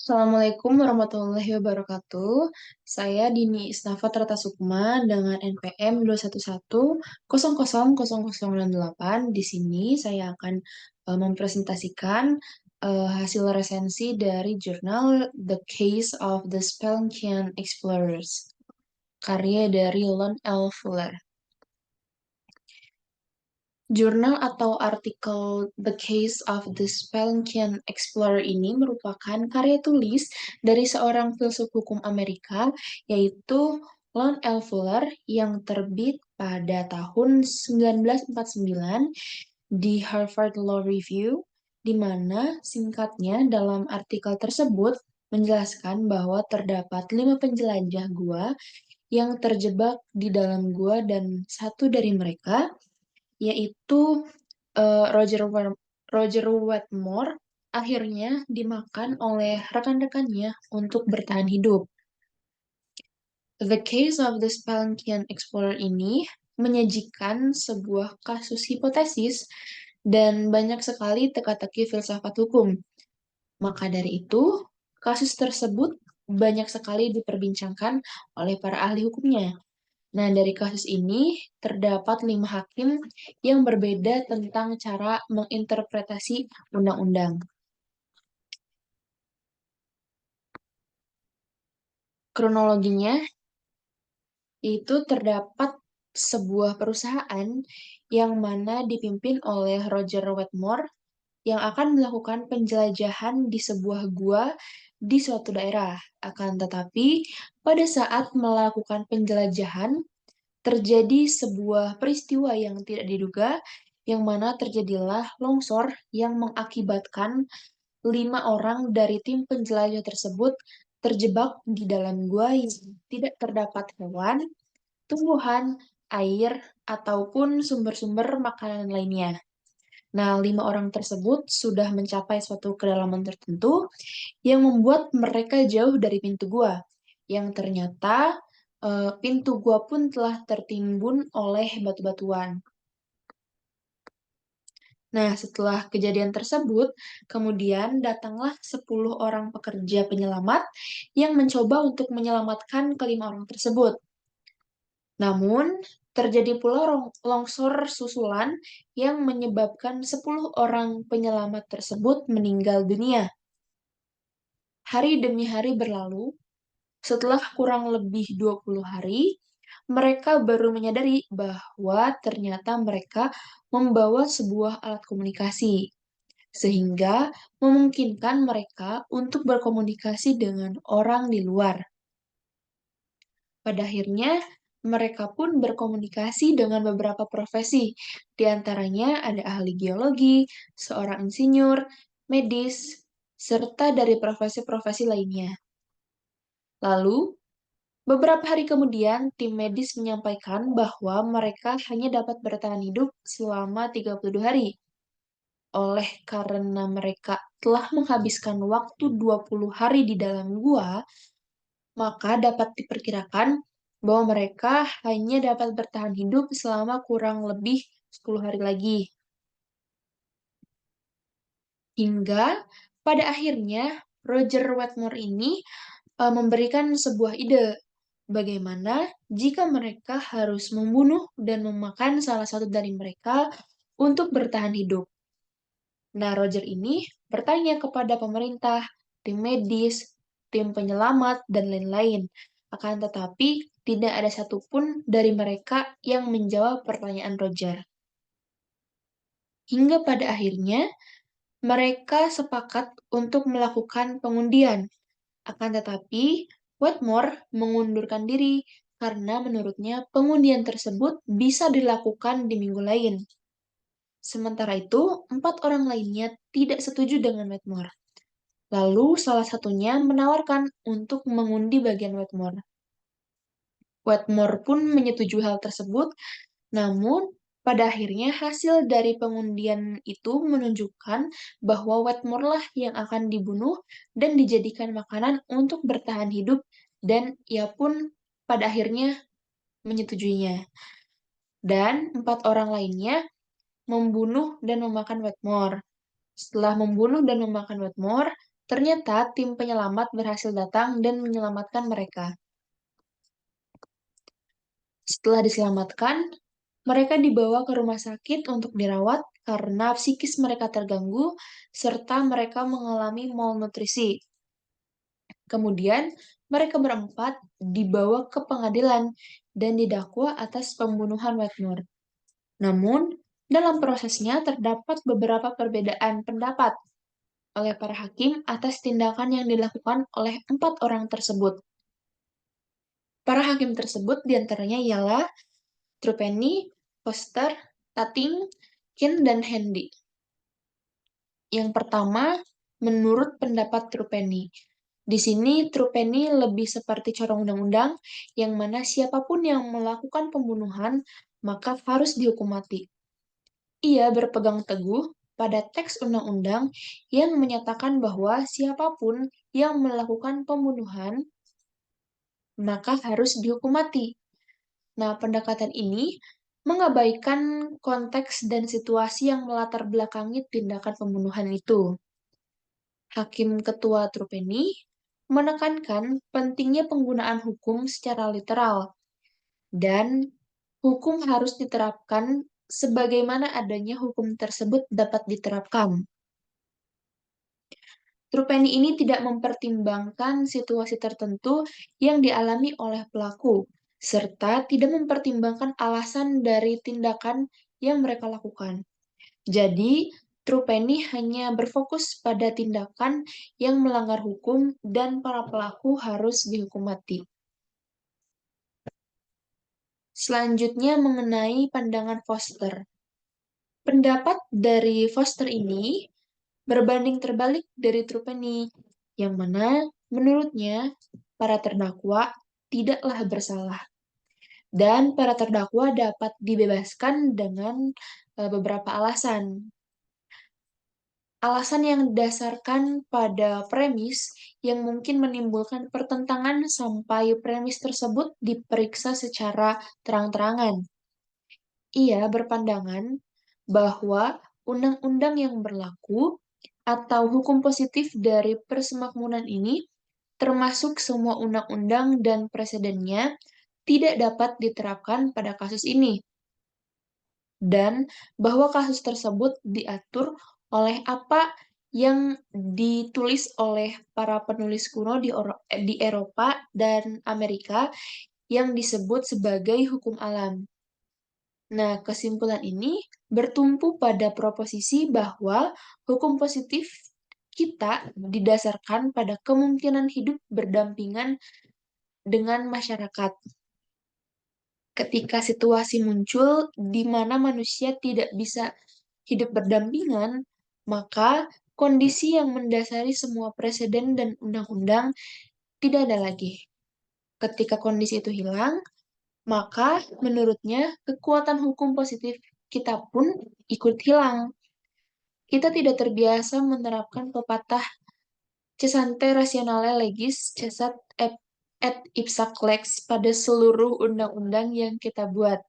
Assalamualaikum warahmatullahi wabarakatuh. Saya Dini Isnafa Sukma dengan NPM 211000008. Di sini saya akan mempresentasikan hasil resensi dari jurnal The Case of the Spelunkian Explorers, karya dari Lon L. Fuller. Jurnal atau artikel The Case of the Spelunkian Explorer ini merupakan karya tulis dari seorang filsuf hukum Amerika, yaitu Lon L. Fuller, yang terbit pada tahun 1949 di Harvard Law Review, di mana singkatnya dalam artikel tersebut menjelaskan bahwa terdapat 5 penjelajah gua yang terjebak di dalam gua dan satu dari mereka, yaitu Roger Wetmore, akhirnya dimakan oleh rekan-rekannya untuk bertahan hidup. The Case of the Spelunkian Explorer ini menyajikan sebuah kasus hipotesis dan banyak sekali teka-teki filsafat hukum. Maka dari itu, kasus tersebut banyak sekali diperbincangkan oleh para ahli hukumnya. Nah, dari kasus ini terdapat 5 hakim yang berbeda tentang cara menginterpretasi undang-undang. Kronologinya, itu terdapat sebuah perusahaan yang mana dipimpin oleh Roger Wetmore yang akan melakukan penjelajahan di sebuah gua di suatu daerah. Akan tetapi, pada saat melakukan penjelajahan, terjadi sebuah peristiwa yang tidak diduga, yang mana terjadilah longsor yang mengakibatkan 5 orang dari tim penjelajah tersebut terjebak di dalam gua yang tidak terdapat hewan, tumbuhan, air, ataupun sumber-sumber makanan lainnya. Nah, 5 orang tersebut sudah mencapai suatu kedalaman tertentu yang membuat mereka jauh dari pintu gua, yang ternyata pintu gua pun telah tertimbun oleh batu-batuan. Nah, setelah kejadian tersebut, kemudian datanglah 10 orang pekerja penyelamat yang mencoba untuk menyelamatkan kelima orang tersebut. Namun, terjadi pula longsor susulan yang menyebabkan 10 orang penyelamat tersebut meninggal dunia. Hari demi hari berlalu, setelah kurang lebih 20 hari, mereka baru menyadari bahwa ternyata mereka membawa sebuah alat komunikasi, sehingga memungkinkan mereka untuk berkomunikasi dengan orang di luar. Pada akhirnya, mereka pun berkomunikasi dengan beberapa profesi, di antaranya ada ahli geologi, seorang insinyur, medis, serta dari profesi-profesi lainnya. Lalu, beberapa hari kemudian, tim medis menyampaikan bahwa mereka hanya dapat bertahan hidup selama 32 hari. Oleh karena mereka telah menghabiskan waktu 20 hari di dalam gua, maka dapat diperkirakan bahwa mereka hanya dapat bertahan hidup selama kurang lebih 10 hari lagi. Hingga pada akhirnya Roger Wetmore ini memberikan sebuah ide bagaimana jika mereka harus membunuh dan memakan salah satu dari mereka untuk bertahan hidup. Nah, Roger ini bertanya kepada pemerintah, tim medis, tim penyelamat, dan lain-lain. Akan tetapi, tidak ada satupun dari mereka yang menjawab pertanyaan Roger. Hingga pada akhirnya, mereka sepakat untuk melakukan pengundian. Akan tetapi, Wetmore mengundurkan diri karena menurutnya pengundian tersebut bisa dilakukan di minggu lain. Sementara itu, 4 orang lainnya tidak setuju dengan Wetmore. Lalu salah satunya menawarkan untuk mengundi bagian Wetmore. Wetmore pun menyetujui hal tersebut, namun pada akhirnya hasil dari pengundian itu menunjukkan bahwa Wetmore lah yang akan dibunuh dan dijadikan makanan untuk bertahan hidup, dan ia pun pada akhirnya menyetujuinya. Dan 4 orang lainnya membunuh dan memakan Wetmore. Setelah membunuh dan memakan Wetmore, Ternyata tim penyelamat berhasil datang dan menyelamatkan mereka. Setelah diselamatkan, mereka dibawa ke rumah sakit untuk dirawat karena psikis mereka terganggu serta mereka mengalami malnutrisi. Kemudian, mereka berempat dibawa ke pengadilan dan didakwa atas pembunuhan Wetmore. Namun, dalam prosesnya terdapat beberapa perbedaan pendapat oleh para hakim atas tindakan yang dilakukan oleh 4 orang tersebut. Para hakim tersebut diantaranya ialah Trupeni, Foster, Tating, Kin, dan Handy. Yang pertama, menurut pendapat Trupeni. Di sini Trupeni lebih seperti corong undang-undang, yang mana siapapun yang melakukan pembunuhan maka harus dihukum mati. Ia berpegang teguh pada teks undang-undang yang menyatakan bahwa siapapun yang melakukan pembunuhan maka harus dihukum mati. Nah, pendekatan ini mengabaikan konteks dan situasi yang melatar belakangi tindakan pembunuhan itu. Hakim Ketua Trupeni menekankan pentingnya penggunaan hukum secara literal dan hukum harus diterapkan sebagaimana adanya hukum tersebut dapat diterapkan. Trupeni ini tidak mempertimbangkan situasi tertentu yang dialami oleh pelaku, serta tidak mempertimbangkan alasan dari tindakan yang mereka lakukan. Jadi, Trupeni hanya berfokus pada tindakan yang melanggar hukum dan para pelaku harus dihukum mati. Selanjutnya mengenai pandangan Foster. Pendapat dari Foster ini berbanding terbalik dari Trupeni, yang mana menurutnya para terdakwa tidaklah bersalah dan para terdakwa dapat dibebaskan dengan beberapa alasan. Alasan yang didasarkan pada premis yang mungkin menimbulkan pertentangan sampai premis tersebut diperiksa secara terang-terangan. Ia berpandangan bahwa undang-undang yang berlaku atau hukum positif dari persemakmuran ini, termasuk semua undang-undang dan presidennya, tidak dapat diterapkan pada kasus ini, dan bahwa kasus tersebut diatur oleh apa yang ditulis oleh para penulis kuno di Eropa dan Amerika yang disebut sebagai hukum alam. Nah, kesimpulan ini bertumpu pada proposisi bahwa hukum positif kita didasarkan pada kemungkinan hidup berdampingan dengan masyarakat. Ketika situasi muncul di mana manusia tidak bisa hidup berdampingan, maka kondisi yang mendasari semua presiden dan undang-undang tidak ada lagi. Ketika kondisi itu hilang, maka menurutnya kekuatan hukum positif kita pun ikut hilang. Kita tidak terbiasa menerapkan pepatah cesante rationale legis cesat et ipsa lex pada seluruh undang-undang yang kita buat.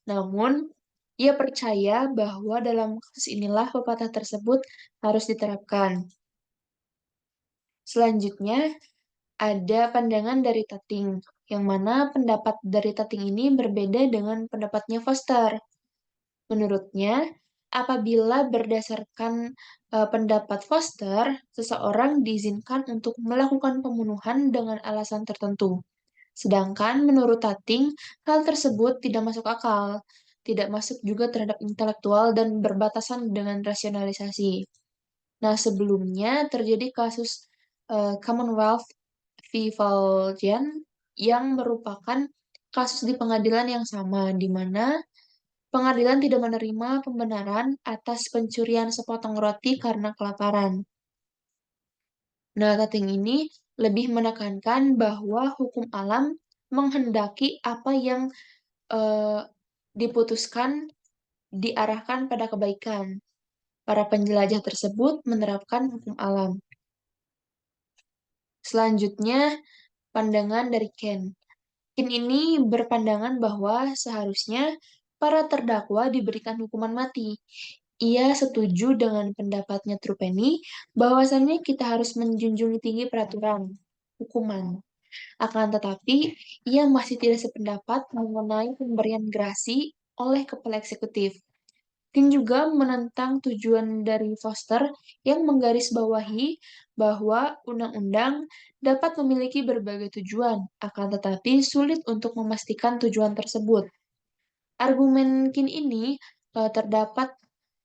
Namun, ia percaya bahwa dalam kasus inilah pepatah tersebut harus diterapkan. Selanjutnya, ada pandangan dari Tating, yang mana pendapat dari Tating ini berbeda dengan pendapatnya Foster. Menurutnya, apabila berdasarkan pendapat Foster, seseorang diizinkan untuk melakukan pembunuhan dengan alasan tertentu. Sedangkan menurut Tating, hal tersebut tidak masuk akal, tidak masuk juga terhadap intelektual dan berbatasan dengan rasionalisasi. Nah, sebelumnya terjadi kasus Commonwealth v. Valjean yang merupakan kasus di pengadilan yang sama, di mana pengadilan tidak menerima pembenaran atas pencurian sepotong roti karena kelaparan. Nah, Tating ini lebih menekankan bahwa hukum alam menghendaki apa yang eh, diputuskan diarahkan pada kebaikan. Para penjelajah tersebut menerapkan hukum alam. Selanjutnya, pandangan dari Ken. Ken ini berpandangan bahwa seharusnya para terdakwa diberikan hukuman mati. Ia setuju dengan pendapatnya Trupeni bahwasannya kita harus menjunjung tinggi peraturan hukuman. Akan tetapi, ia masih tidak sependapat mengenai pemberian gerasi oleh kepala eksekutif. Tim juga menentang tujuan dari Foster yang menggarisbawahi bahwa undang-undang dapat memiliki berbagai tujuan, akan tetapi sulit untuk memastikan tujuan tersebut. Argumen Kin ini terdapat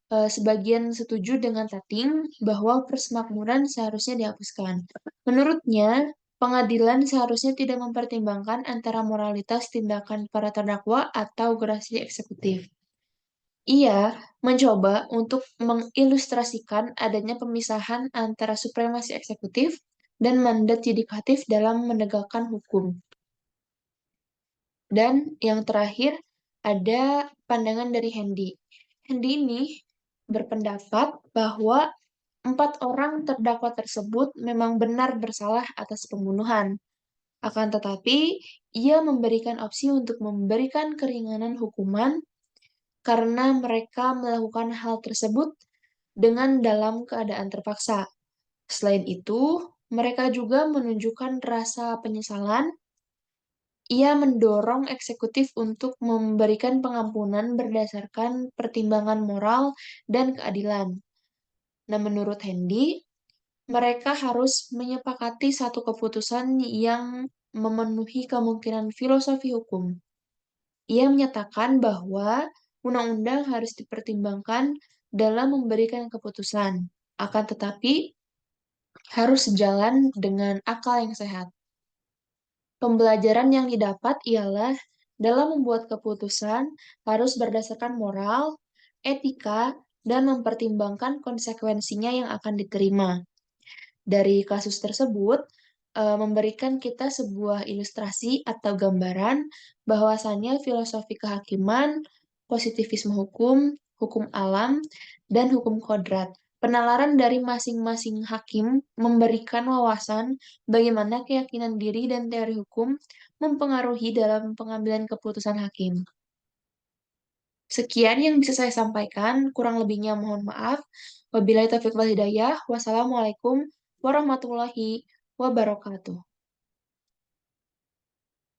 sebagian setuju dengan Tating bahwa persemakmuran seharusnya dihapuskan. Menurutnya, pengadilan seharusnya tidak mempertimbangkan antara moralitas tindakan para terdakwa atau gerasi eksekutif. Ia mencoba untuk mengilustrasikan adanya pemisahan antara supremasi eksekutif dan mandat yudikatif dalam menegakkan hukum. Dan yang terakhir, ada pandangan dari Hendy. Hendy ini berpendapat bahwa 4 orang terdakwa tersebut memang benar bersalah atas pembunuhan. Akan tetapi, ia memberikan opsi untuk memberikan keringanan hukuman karena mereka melakukan hal tersebut dengan dalam keadaan terpaksa. Selain itu, mereka juga menunjukkan rasa penyesalan. Ia mendorong eksekutif untuk memberikan pengampunan berdasarkan pertimbangan moral dan keadilan. Nah, menurut Hendy, mereka harus menyepakati satu keputusan yang memenuhi kemungkinan filosofi hukum. Ia menyatakan bahwa undang-undang harus dipertimbangkan dalam memberikan keputusan, akan tetapi harus sejalan dengan akal yang sehat. Pembelajaran yang didapat ialah dalam membuat keputusan harus berdasarkan moral, etika, dan mempertimbangkan konsekuensinya yang akan diterima. Dari kasus tersebut, memberikan kita sebuah ilustrasi atau gambaran bahwasannya filosofi kehakiman, positivisme hukum, hukum alam, dan hukum kodrat. Penalaran dari masing-masing hakim memberikan wawasan bagaimana keyakinan diri dan teori hukum mempengaruhi dalam pengambilan keputusan hakim. Sekian yang bisa saya sampaikan, kurang lebihnya mohon maaf. Wabillahi taufiq wal hidayah. Wassalamualaikum warahmatullahi wabarakatuh.